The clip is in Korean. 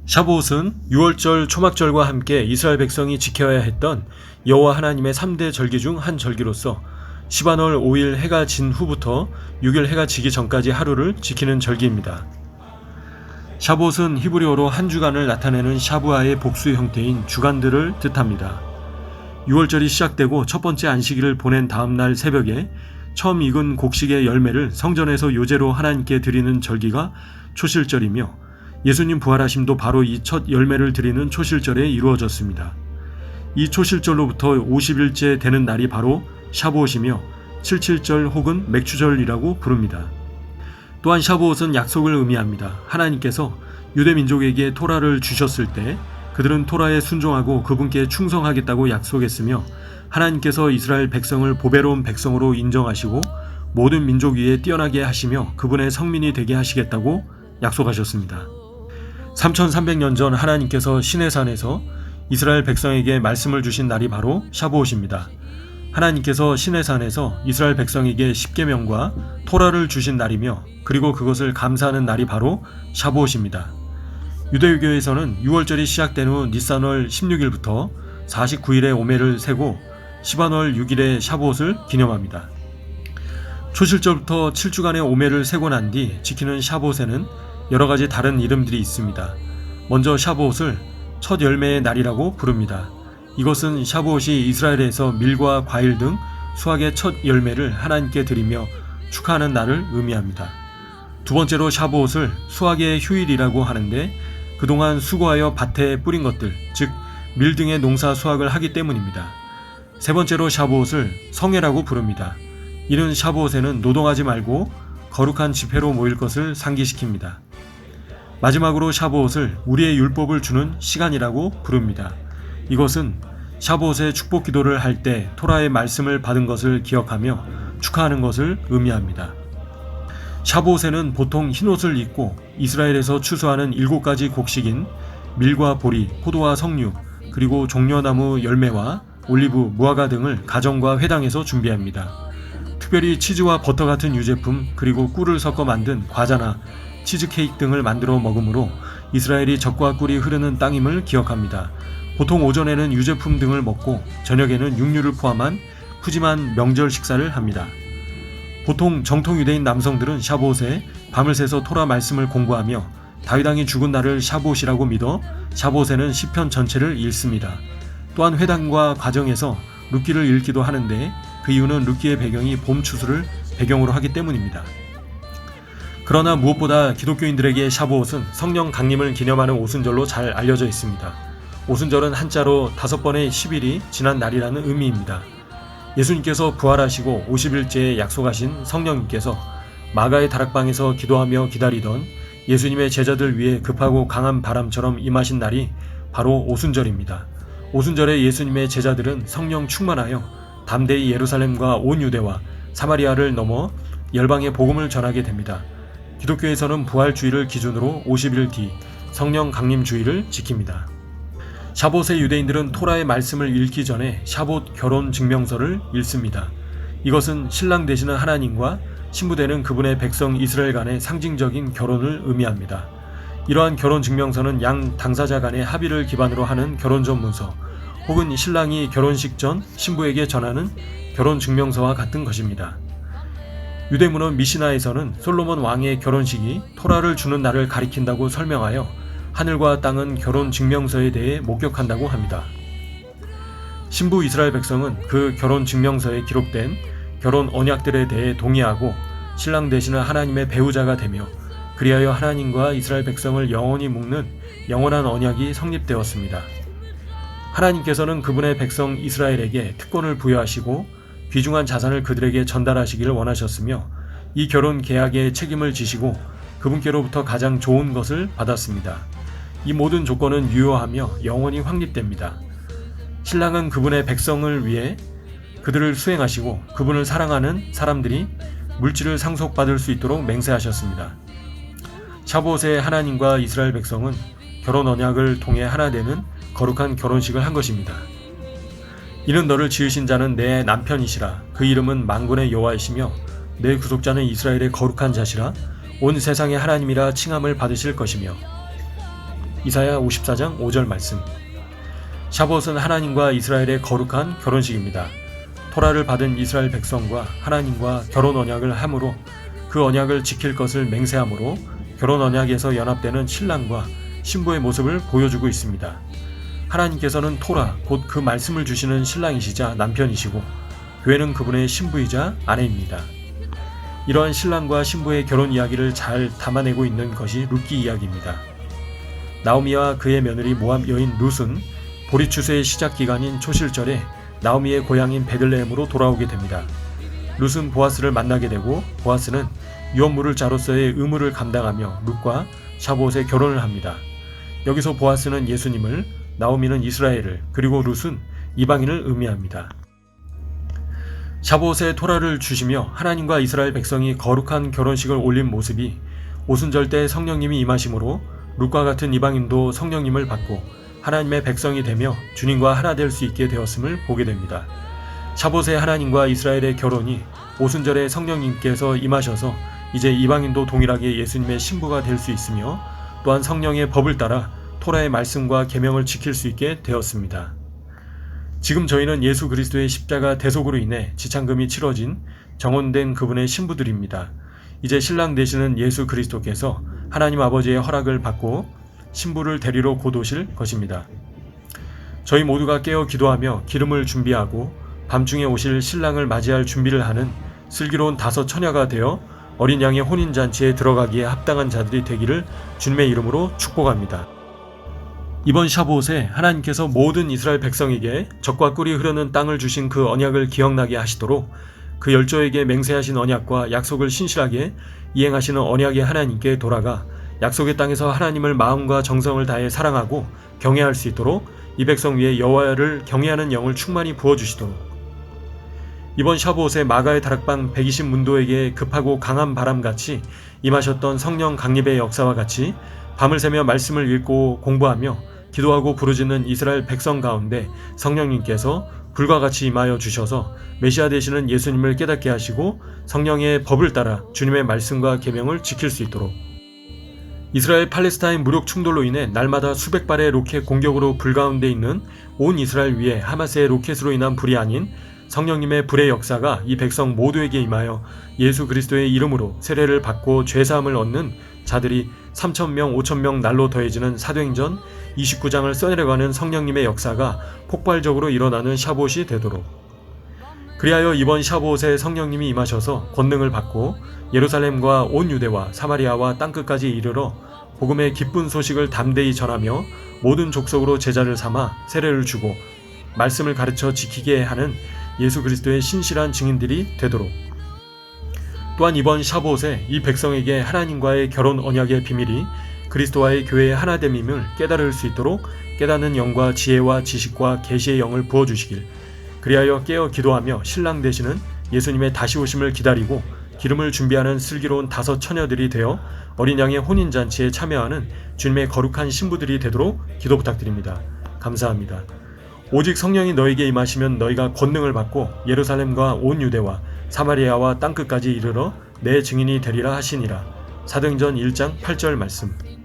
샤보옷은 유월절 초막절과 함께 이스라엘 백성이 지켜야 했던 여호와 하나님의 3대 절기 중 한 절기로서 시반월 5일 해가 진 후부터 6일 해가 지기 전까지 하루를 지키는 절기입니다. 샤보옷은 히브리어로 한 주간을 나타내는 샤부아의 복수 형태인 주간들을 뜻합니다. 6월절이 시작되고 첫 번째 안식일을 보낸 다음 날 새벽에 처음 익은 곡식의 열매를 성전에서 요제로 하나님께 드리는 절기가 초실절이며 예수님 부활하심도 바로 이 첫 열매를 드리는 초실절에 이루어졌습니다. 이 초실절로부터 50일째 되는 날이 바로 샤보옷이며 77절 혹은 맥추절이라고 부릅니다. 또한 샤보옷은 약속을 의미합니다. 하나님께서 유대 민족에게 토라를 주셨을 때 그들은 토라에 순종하고 그분께 충성하겠다고 약속했으며 하나님께서 이스라엘 백성을 보배로운 백성으로 인정하시고 모든 민족 위에 뛰어나게 하시며 그분의 성민이 되게 하시겠다고 약속하셨습니다. 3300년 전 하나님께서 시내산에서 이스라엘 백성에게 말씀을 주신 날이 바로 샤보옷입니다. 하나님께서 시내산에서 이스라엘 백성에게 십계명과 토라를 주신 날이며 그리고 그것을 감사하는 날이 바로 샤보옷입니다. 유대교에서는 6월절이 시작된 후 니산월 16일부터 49일의 오매를 세고 시반월 6일의 샤보옷을 기념합니다. 초실절부터 7주간의 오매를 세고 난 뒤 지키는 샤보옷에는 여러 가지 다른 이름들이 있습니다. 먼저 샤보옷을 첫 열매의 날이라고 부릅니다. 이것은 샤보옷이 이스라엘에서 밀과 과일 등 수확의 첫 열매를 하나님께 드리며 축하하는 날을 의미합니다. 두 번째로 샤보옷을 수확의 휴일이라고 하는데 그동안 수고하여 밭에 뿌린 것들, 즉 밀 등의 농사 수확을 하기 때문입니다. 세 번째로 샤보옷을 성회라고 부릅니다. 이는 샤보옷에는 노동하지 말고 거룩한 집회로 모일 것을 상기시킵니다. 마지막으로 샤보옷을 우리의 율법을 주는 시간이라고 부릅니다. 이것은 샤보옷의 축복 기도를 할 때 토라의 말씀을 받은 것을 기억하며 축하하는 것을 의미합니다. 샤보옷에는 보통 흰옷을 입고 이스라엘에서 추수하는 7가지 곡식인 밀과 보리, 포도와 석류, 그리고 종려나무 열매와 올리브, 무화과 등을 가정과 회당에서 준비합니다. 특별히 치즈와 버터 같은 유제품 그리고 꿀을 섞어 만든 과자나 치즈케이크 등을 만들어 먹으므로 이스라엘이 젖과 꿀이 흐르는 땅임을 기억합니다. 보통 오전에는 유제품 등을 먹고 저녁에는 육류를 포함한 푸짐한 명절 식사를 합니다. 보통 정통 유대인 남성들은 샤보옷에 밤을 새서 토라 말씀을 공부하며 다윗 왕이 죽은 날을 샤보옷이라고 믿어 샤보옷에는 시편 전체를 읽습니다. 또한 회당과 가정에서 룻기를 읽기도 하는데 그 이유는 룻기의 배경이 봄 추수를 배경으로 하기 때문입니다. 그러나 무엇보다 기독교인들에게 샤보옷은 성령 강림을 기념하는 오순절로 잘 알려져 있습니다. 오순절은 한자로 5번의 10일이 지난 날이라는 의미입니다. 예수님께서 부활하시고 50일째에 약속하신 성령님께서 마가의 다락방에서 기도하며 기다리던 예수님의 제자들 위해 급하고 강한 바람처럼 임하신 날이 바로 오순절입니다. 오순절에 예수님의 제자들은 성령 충만하여 담대히 예루살렘과 온 유대와 사마리아를 넘어 열방에 복음을 전하게 됩니다. 기독교에서는 부활주일을 기준으로 50일 뒤 성령 강림주일을 지킵니다. 샤보옷의 유대인들은 토라의 말씀을 읽기 전에 샤보옷 결혼 증명서를 읽습니다. 이것은 신랑 되시는 하나님과 신부되는 그분의 백성 이스라엘 간의 상징적인 결혼을 의미합니다. 이러한 결혼 증명서는 양 당사자 간의 합의를 기반으로 하는 결혼 전 문서 혹은 신랑이 결혼식 전 신부에게 전하는 결혼 증명서와 같은 것입니다. 유대문헌 미시나에서는 솔로몬 왕의 결혼식이 토라를 주는 날을 가리킨다고 설명하여 하늘과 땅은 결혼 증명서에 대해 목격한다고 합니다. 신부 이스라엘 백성은 그 결혼 증명서에 기록된 결혼 언약들에 대해 동의하고 신랑 되시는 하나님의 배우자가 되며 그리하여 하나님과 이스라엘 백성을 영원히 묶는 영원한 언약이 성립되었습니다. 하나님께서는 그분의 백성 이스라엘에게 특권을 부여하시고 귀중한 자산을 그들에게 전달하시기를 원하셨으며 이 결혼 계약의 책임을 지시고 그분께로부터 가장 좋은 것을 받았습니다. 이 모든 조건은 유효하며 영원히 확립됩니다. 신랑은 그분의 백성을 위해 그들을 수행하시고 그분을 사랑하는 사람들이 물질을 상속받을 수 있도록 맹세하셨습니다. 샤보옷의 하나님과 이스라엘 백성은 결혼 언약을 통해 하나 되는 거룩한 결혼식을 한 것입니다. 이는 너를 지으신 자는 내 남편이시라. 그 이름은 만군의 여호와이시며 내 구속자는 이스라엘의 거룩한 자시라. 온 세상의 하나님이라 칭함을 받으실 것이며 이사야 54장 5절 말씀. 샤봇은 하나님과 이스라엘의 거룩한 결혼식입니다. 토라를 받은 이스라엘 백성과 하나님과 결혼 언약을 함으로 그 언약을 지킬 것을 맹세함으로 결혼 언약에서 연합되는 신랑과 신부의 모습을 보여주고 있습니다. 하나님께서는 토라, 곧 그 말씀을 주시는 신랑이시자 남편이시고 교회는 그분의 신부이자 아내입니다. 이러한 신랑과 신부의 결혼 이야기를 잘 담아내고 있는 것이 룻기 이야기입니다. 나오미와 그의 며느리 모압 여인 룻은 보리 추수의 시작 기간인 초실절에 나오미의 고향인 베들레헴으로 돌아오게 됩니다. 룻은 보아스를 만나게 되고 보아스는 유업물을 자로서의 의무를 감당하며 룻과 샤봇의 결혼을 합니다. 여기서 보아스는 예수님을, 나오미는 이스라엘을, 그리고 룻은 이방인을 의미합니다. 샤봇에 토라를 주시며 하나님과 이스라엘 백성이 거룩한 결혼식을 올린 모습이 오순절 때 성령님이 임하심으로 룻과 같은 이방인도 성령님을 받고 하나님의 백성이 되며 주님과 하나 될 수 있게 되었음을 보게 됩니다. 샤봇의 하나님과 이스라엘의 결혼이 오순절에 성령님께서 임하셔서 이제 이방인도 동일하게 예수님의 신부가 될 수 있으며 또한 성령의 법을 따라 토라의 말씀과 계명을 지킬 수 있게 되었습니다. 지금 저희는 예수 그리스도의 십자가 대속으로 인해 지창금이 치러진 정혼된 그분의 신부들입니다. 이제 신랑 되시는 예수 그리스도께서 하나님 아버지의 허락을 받고 신부를 데리러 곧 오실 것입니다. 저희 모두가 깨어 기도하며 기름을 준비하고 밤중에 오실 신랑을 맞이할 준비를 하는 슬기로운 다섯 처녀가 되어 어린 양의 혼인잔치에 들어가기에 합당한 자들이 되기를 주님의 이름으로 축복합니다. 이번 샤봇에 하나님께서 모든 이스라엘 백성에게 젖과 꿀이 흐르는 땅을 주신 그 언약을 기억나게 하시도록 그 열조에게 맹세하신 언약과 약속을 신실하게 이행하시는 언약의 하나님께 돌아가 약속의 땅에서 하나님을 마음과 정성을 다해 사랑하고 경외할 수 있도록 이 백성 위에 여호와를 경외하는 영을 충만히 부어주시도록 이번 샤봇에 마가의 다락방 120문도에게 급하고 강한 바람같이 임하셨던 성령 강림의 역사와 같이 밤을 새며 말씀을 읽고 공부하며 기도하고 부르짖는 이스라엘 백성 가운데 성령님께서 불과 같이 임하여 주셔서 메시아 되시는 예수님을 깨닫게 하시고 성령의 법을 따라 주님의 말씀과 계명을 지킬 수 있도록 이스라엘 팔레스타인 무력 충돌로 인해 날마다 수백 발의 로켓 공격으로 불 가운데 있는 온 이스라엘 위에 하마스의 로켓으로 인한 불이 아닌 성령님의 불의 역사가 이 백성 모두에게 임하여 예수 그리스도의 이름으로 세례를 받고 죄사함을 얻는 자들이 3,000명, 5,000명 날로 더해지는 사도행전 29장을 써내려가는 성령님의 역사가 폭발적으로 일어나는 샤봇이 되도록 그리하여 이번 샤봇에 성령님이 임하셔서 권능을 받고 예루살렘과 온 유대와 사마리아와 땅끝까지 이르러 복음의 기쁜 소식을 담대히 전하며 모든 족속으로 제자를 삼아 세례를 주고 말씀을 가르쳐 지키게 하는 예수 그리스도의 신실한 증인들이 되도록 또한 이번 샤봇에 이 백성에게 하나님과의 결혼 언약의 비밀이 그리스도와의 교회의 하나됨임을 깨달을 수 있도록 깨닫는 영과 지혜와 지식과 계시의 영을 부어주시길 그리하여 깨어 기도하며 신랑 되시는 예수님의 다시 오심을 기다리고 기름을 준비하는 슬기로운 다섯 처녀들이 되어 어린 양의 혼인잔치에 참여하는 주님의 거룩한 신부들이 되도록 기도 부탁드립니다. 감사합니다. 오직 성령이 너에게 임하시면 너희가 권능을 받고 예루살렘과 온 유대와 사마리아와 땅끝까지 이르러 내 증인이 되리라 하시니라. 사도행전 1장 8절 말씀.